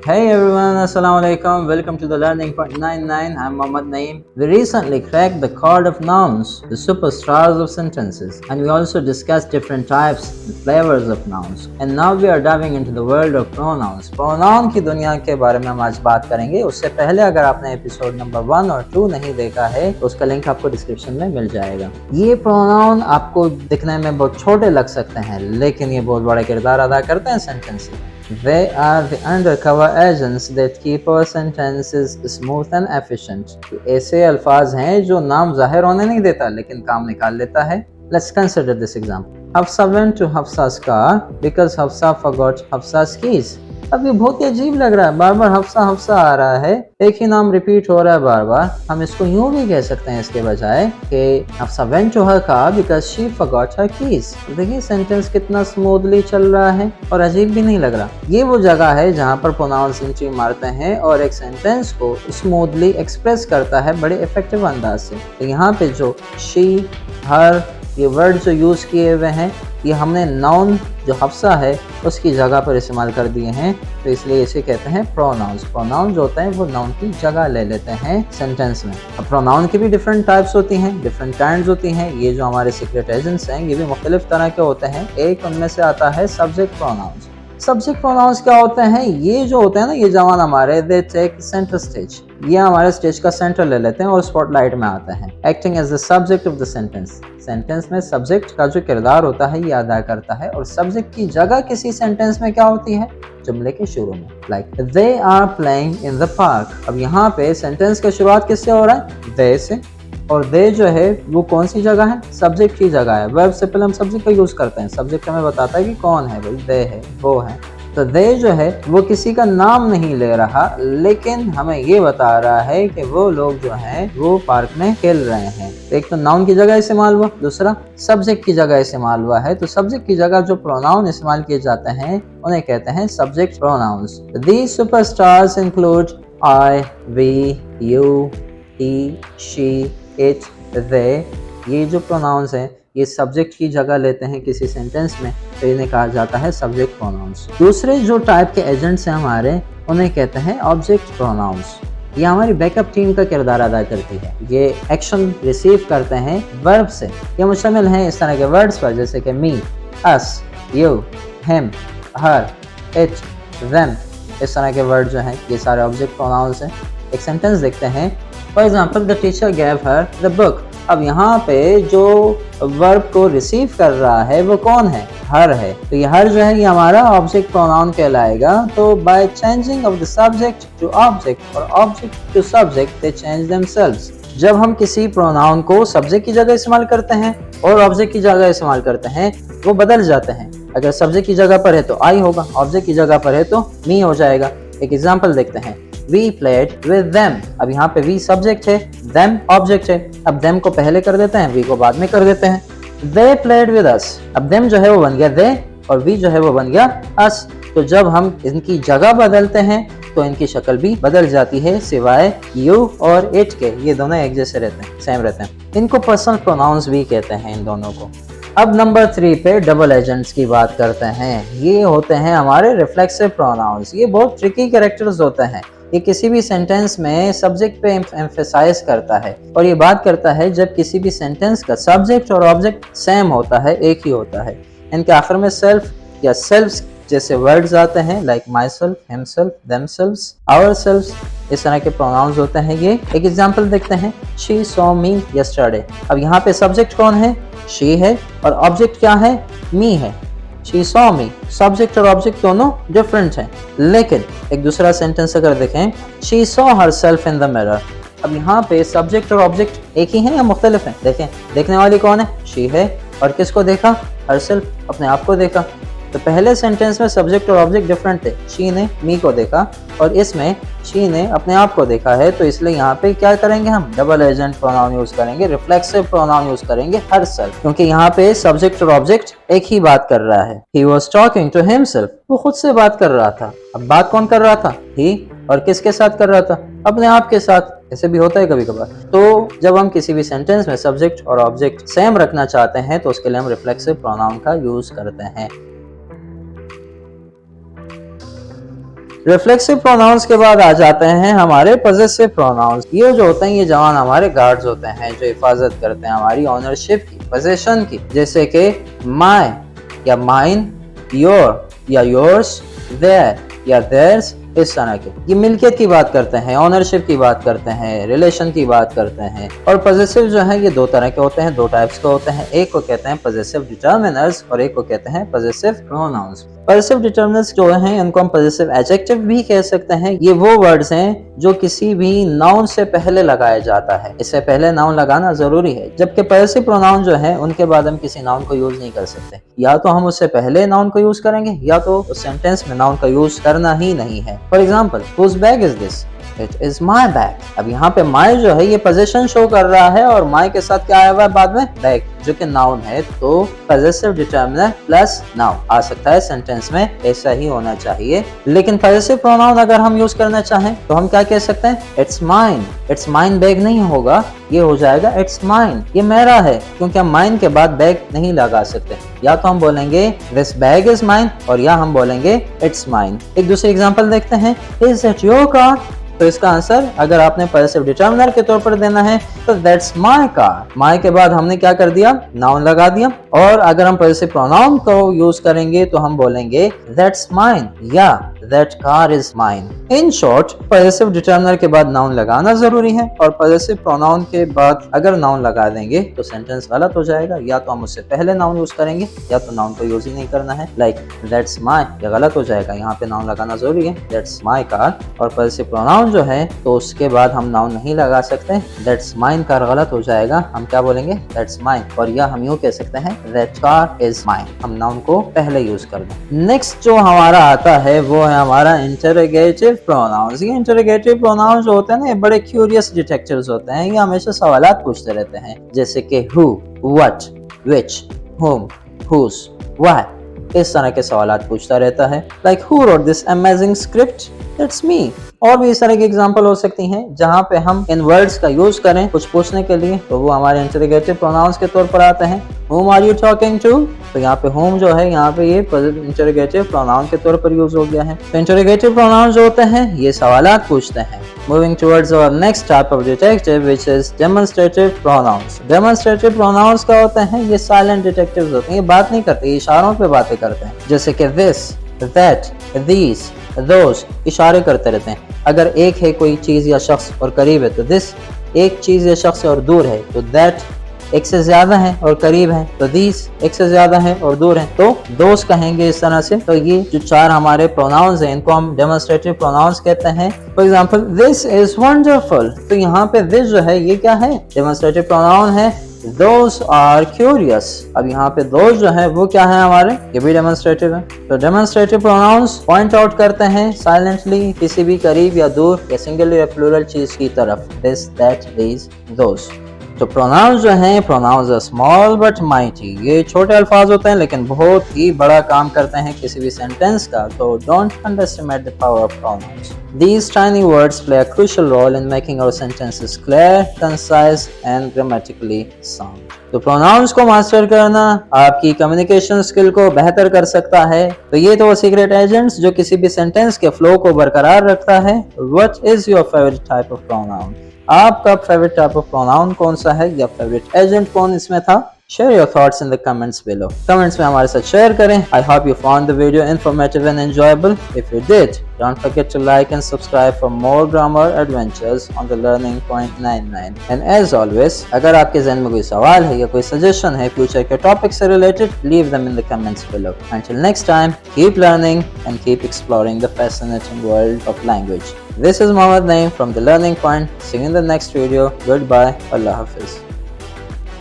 Hey everyone, Assalamu alaikum. Welcome to the Learning Point 99. I'm Mohammad Naeem. We recently cracked the code of nouns, the superstars of sentences, and we also discussed different types and flavors of nouns. And now we are diving into the world of pronouns. Pronoun की दुनिया के बारे में हम आज बात करेंगे. उससे पहले अगर आपने एपिसोड नंबर 1 और 2 नहीं देखा है तो उसका लिंक आपको डिस्क्रिप्शन में मिल जाएगा. ये प्रोनाउन आपको दिखने में बहुत छोटे लग सकते हैं, लेकिन ये बहुत बड़ा किरदार अदा करते हैं सेंटेंस में. They are the undercover agents that keep our sentences smooth and efficient. ऐसे अल्फाज हैं जो नाम जाहिर होने नहीं देता लेकिन काम निकाल लेता है. Let's consider this example. Hafsa went to Hafsa's car because Hafsa forgot Hafsa's keys. अब ये बहुत ही अजीब लग रहा है, बार बार हफ्सा हफ्सा आ रहा है, एक ही नाम रिपीट हो रहा है बार बार. हम इसको यूं भी कह सकते हैं इसके बजाय कि Hafsa went to her car because she forgot her keys. देखिए सेंटेंस कितना स्मूथली चल रहा है और अजीब भी नहीं लग रहा. ये वो जगह है जहाँ पर प्रोनाउंस एंट्री मारते हैं और एक सेंटेंस को स्मूथली एक्सप्रेस करता है बड़े इफेक्टिव अंदाज से. तो यहाँ पे जो she, her ये वर्ड जो यूज़ किए हुए हैं ये हमने नाउन जो हफ्सा है उसकी जगह पर इस्तेमाल कर दिए हैं, तो इसलिए इसे कहते हैं प्रोनाउंस. प्रोनाउन जो होते हैं वो नाउन की जगह ले लेते हैं सेंटेंस में. अब प्रोनाउन की भी डिफरेंट टाइप्स होती हैं, डिफरेंट काइंड्स होती हैं. ये जो हमारे सीक्रेट एजेंट्स हैं ये भी मुख्तलिफ तरह के होते हैं. एक उनमें से आता है सब्जेक्ट प्रोनाउंस. सब्जेक्ट प्रोनाउंस क्या होते हैं? ये जो होते हैं ना ये जवान हमारे दे टेक सेंटर स्टेज, ये हमारे स्टेज का सेंटर ले लेते हैं और स्पॉटलाइट में आते हैं. Acting as the subject of the sentence. Sentence में सब्जेक्ट का जो किरदार होता है ये अदा करता है और सब्जेक्ट की जगह किसी सेंटेंस में क्या होती है? जुमले के शुरू में. Like they are playing in the park. अब यहाँ पे सेंटेंस का शुरुआत किससे हो रहा है? दे से. और दे जो है वो कौन सी जगह है? सब्जेक्ट की जगह है. वर्ब से पहले हम सब्जेक्ट का यूज करते हैं. सब्जेक्ट हमें बताता है कि कौन है, भाई दे है, वो है. तो दे जो है वो किसी का नाम नहीं ले रहा, लेकिन हमें ये बता रहा है कि वो लोग जो हैं वो पार्क में खेल रहे हैं. एक तो नाउन की जगह इस्तेमाल हुआ, दूसरा सब्जेक्ट की जगह इस्तेमाल हुआ है. तो सब्जेक्ट की जगह जो प्रोनाउन इस्तेमाल किए जाते हैं उन्हें कहते हैं subject pronouns. These superstars include I, we, you, he, she, it, they. ये जो प्रोनाउंस हैं ये सब्जेक्ट की जगह लेते हैं किसी सेंटेंस में, तो इन्हें कहा जाता है सब्जेक्ट प्रोनाउंस. दूसरे जो टाइप के एजेंट्स हैं हमारे उन्हें कहते हैं ऑब्जेक्ट प्रोनाउंस. ये हमारी बैकअप टीम का किरदार अदा करती है. ये एक्शन रिसीव करते हैं वर्ब से. ये मुश्तमिल हैं इस तरह के वर्ड्स पर जैसे कि me, us, you, him, her, it, them. इस तरह के वर्ड जो हैं ये सारे ऑब्जेक्ट प्रोनाउंस हैं. एक सेंटेंस देखते हैं. For example the teacher gave her the book. अब यहाँ पे जो वर्ब को रिसीव कर रहा है वो कौन है? हर है. तो ये हर जो है ये हमारा ऑब्जेक्ट प्रोनाउन कहलाएगा. तो by changing of the subject to object और object to subject they change themselves. जब हम किसी प्रोनाउन को सब्जेक्ट की जगह इस्तेमाल करते हैं और ऑब्जेक्ट की जगह इस्तेमाल करते हैं वो बदल जाते हैं. अगर सब्जेक्ट की जगह पर है तो आई होगा, ऑब्जेक्ट की जगह पर है तो मी हो जाएगा. एक एग्जाम्पल देखते हैं. We played with them. अब यहाँ पे we सब्जेक्ट है, them ऑब्जेक्ट है. अब them को पहले कर देते हैं, we को बाद में कर देते हैं. They played with us. अब them जो है वो बन गया they और we जो है वो बन गया us. तो जब हम इनकी जगह बदलते हैं तो इनकी शक्ल भी बदल जाती है, सिवाय you और it के. ये दोनों एक जैसे रहते हैं, सेम रहते हैं. इनको पर्सनल प्रोनाउंस भी कहते हैं इन दोनों को. अब नंबर 3 पे डबल एजेंट्स की बात करते हैं. ये होते हैं हमारे रिफ्लेक्सिव प्रोनाउंस. ये बहुत ट्रिकी कैरेक्टर्स होते हैं. ये किसी भी सेंटेंस में सब्जेक्ट पे एम्फेसाइज करता है और ये बात करता है जब किसी भी सेंटेंस का सब्जेक्ट और ऑब्जेक्ट सेम होता है, एक ही होता है. इनके आखिर में सेल्फ या सेल्फ्स जैसे वर्ड्स आते हैं like my self, himself, themselves, ourselves. इस तरह के प्रोनाउंस होते हैं ये. एक एग्जांपल देखते हैं. She saw me yesterday. अब यहाँ पे सब्जेक्ट कौन है? शी है और ऑब्जेक्ट क्या है? मी है. She saw me. सब्जेक्ट और ऑब्जेक्ट दोनों डिफरेंट हैं, लेकिन एक दूसरा सेंटेंस अगर देखें. She saw herself in the mirror. अब यहाँ पे सब्जेक्ट और ऑब्जेक्ट एक ही हैं या मुख्तलिफ हैं? देखें, देखने वाली कौन है? she है. और किसको देखा? herself, अपने आप को देखा. तो पहले सेंटेंस में सब्जेक्ट और ऑब्जेक्ट डिफरेंट थे. शी ने मी को देखा और इसमें शी ने अपने आप को देखा है. तो इसलिए यहाँ पे क्या करेंगे? हम डबल एजेंट प्रोनाउन यूज करेंगे, रिफ्लेक्सिव प्रोनाउन यूज करेंगे, हरसेल्फ, क्योंकि यहाँ पे सब्जेक्ट और ऑब्जेक्ट एक ही बात कर रहा है. He was talking to himself. वो खुद से बात कर रहा था. अब बात कौन कर रहा था? ही. और किसके साथ कर रहा था? अपने आप के साथ. ऐसे भी होता है कभी कभार। तो जब हम किसी भी सेंटेंस में सब्जेक्ट और ऑब्जेक्ट सेम रखना चाहते हैं तो उसके लिए हम रिफ्लेक्सिव प्रोनाउन का यूज करते हैं। रिफ्लेक्सिव प्रोनाउंस के बाद आ जाते हैं हमारे पॉजेसिव प्रोनाउंस। ये जो होते हैं ये जवान हमारे गार्ड्स होते हैं जो हिफाजत करते हैं हमारी ओनरशिप की, पोजेशन की, जैसे कि माय या माइन, योर या योर्स, देयर या देयर्स, इस तरह के। ये मिल्कियत की बात करते हैं, ओनरशिप की बात करते हैं, रिलेशन की बात करते हैं। और पॉजेसिव जो है ये दो तरह के होते हैं, दो टाइप्स के होते हैं। एक को कहते हैं पॉजेसिव डिटर्मिनर्स और एक को कहते हैं पॉजेसिव प्रोनाउंस। पॉजेसिव डिटर्मिनर्स जो हैं इनको हम पॉजेसिव एडजेक्टिव भी कह सकते हैं। ये वो वर्ड्स हैं जो किसी भी नाउन से पहले लगाया जाता है, इससे पहले नाउन लगाना जरूरी है। जबकि पॉजेसिव प्रोनाउन जो है उनके बाद हम किसी नाउन को यूज नहीं कर सकते, या तो हम उससे पहले नाउन को यूज करेंगे या तो उस सेंटेंस में नाउन का यूज करना ही नहीं है। For example, whose bag is this? It is my bag। अब यहाँ पे my जो है ये पोजेशन शो कर रहा है और my के साथ क्या आया हुआ है बाद में, बैग, जो कि नाउन है। तो पॉजेसिव डिटर्मिनर प्लस नाउन आ सकता है सेंटेंस में, ऐसा ही होना चाहिए। लेकिन पॉजेसिव प्रोनाउन अगर हम यूज करना चाहें तो हम क्या कह सकते हैं, it's mine. It's mine bag नहीं होगा, ये हो जाएगा इट्स माइन, ये मेरा है, क्योंकि हम माइन के बाद बैग नहीं लगा सकते। या तो हम बोलेंगे दिस बैग इज माइन और या हम बोलेंगे इट्स माइन। एक दूसरी एग्जांपल देखते हैं, इज इट योर कार? तो इसका आंसर अगर आपने पॉजेसिव डिटर्मिनर के तौर पर देना है तो दैट्स माय कार। माय के बाद हमने क्या कर दिया, नाउन लगा दिया। और अगर हम पॉजेसिव प्रोनाउन को यूज करेंगे तो हम बोलेंगे दैट्स माइन या that car is mine. In short, possessive determiner के बाद नाउन लगाना जरूरी है और पॉजेसिव प्रोनाउन के बाद अगर नाउन लगा देंगे तो सेंटेंस गलत हो जाएगा। या तो हम उससे पहले नाउन यूज करेंगे या तो नाउन को यूज ही नहीं करना है, लाइक दैट्स माय, ये गलत हो जाएगा। यहाँ पे नाउन लगाना जरूरी है, दैट्स माय कार। और पॉजेसिव प्रोनाउन जो है तो उसके बाद हम नाउन नहीं लगा सकते, दैट्स माइन कार गलत हो जाएगा, हम क्या बोलेंगे, दैट्स माइन। और या हम यूं कह सकते हैं दैट कार इज माइन, हम नाउन को पहले यूज कर दें। नेक्स्ट जो हमारा आता है वो है हमारा इंटरोगेटिव प्रोनाउंस। ये इंटरोगेटिव प्रोनाउंस जो होते हैं ना ये बड़े क्यूरियस डिटेक्टिव्स होते हैं, ये हमेशा सवालात पूछते रहते हैं, जैसे कि who, what, which, whom, whose, why, इस तरह के सवालात पूछता रहता है। Like who wrote this amazing script? It's me. और भी इस तरह की एग्जांपल हो सकती हैं जहां पे हम इन वर्ड्स का यूज करें कुछ पूछने के लिए, तो वो हमारे इंटरोगेटिव प्रोनाउंस के तौर पर आते हैं। whom are you talking to? तो यहाँ पे whom जो है यहाँ पे ये इंटरोगेटिव प्रोनाउन के तौर पर यूज हो गया है। तो इंटरोगेटिव प्रोनाउन जो होते हैं ये सवालात पूछते हैं। Moving towards our next type of detective, which is demonstrative pronouns. Demonstrative pronouns क्या होते हैं, ये silent detectives होते हैं, ये बात नहीं करते, ये इशारों पे बातें करते हैं, जैसे कि this, that, these, those, इशारे करते रहते हैं। अगर एक है कोई चीज या शख्स और करीब है तो this, एक चीज या शख्स और दूर है तो that, एक से ज्यादा है और करीब है तो these, एक से ज्यादा है और दूर है तो those कहेंगे इस तरह से। तो ये जो चार हमारे प्रोनाउंस हैं इनको हम डेमोन्स्ट्रेटिव प्रोनाउंस कहते हैं। For example, this is wonderful, तो यहाँ पे दिस जो है ये क्या है, डेमोन्स्ट्रेटिव प्रोनाउन है। Those are curious, अब यहाँ पे those जो है वो क्या है हमारे, ये भी डेमोन्स्ट्रेटिव है। तो डेमोन्स्ट्रेटिव प्रोनाउंस पॉइंट आउट करते हैं साइलेंटली किसी भी करीब या दूर या सिंगल या प्लूरल चीज की तरफ, this, that, these, those। तो प्रोनाउंस जो हैं, pronouns are small but mighty, ये छोटे अल्फाज होते हैं लेकिन बहुत ही बड़ा काम करते हैं किसी भी सेंटेंस का। तो don't underestimate the power of pronouns. These tiny words play a crucial role in making our sentences clear, concise and grammatically sound। तो प्रोनाउंस को मास्टर करना आपकी कम्युनिकेशन स्किल को बेहतर कर सकता है। तो ये तो वो सीक्रेट एजेंट्स जो किसी भी सेंटेंस के फ्लो को बरकरार रखता है। What is your favorite type of pronoun? आपका फेवरेट टाइप ऑफ प्रोनाउन कौन सा है या फेवरेट एजेंट कौन इसमें था? Share your thoughts in the comments below. Comments में हमारे साथ शेयर करें। I hope you found the video informative and enjoyable. If you did, don't forget to like and subscribe for more grammar adventures on the Learning Point 99. And as always, अगर आपके ज़हन में कोई सवाल है या कोई सजेशन है फ्यूचर के टॉपिक से related, leave them in the comments below. Until next time, keep learning and keep exploring the fascinating world of language. This is Mohammad Naeem from the Learning Point. See you in the next video. Goodbye. Allah Hafiz.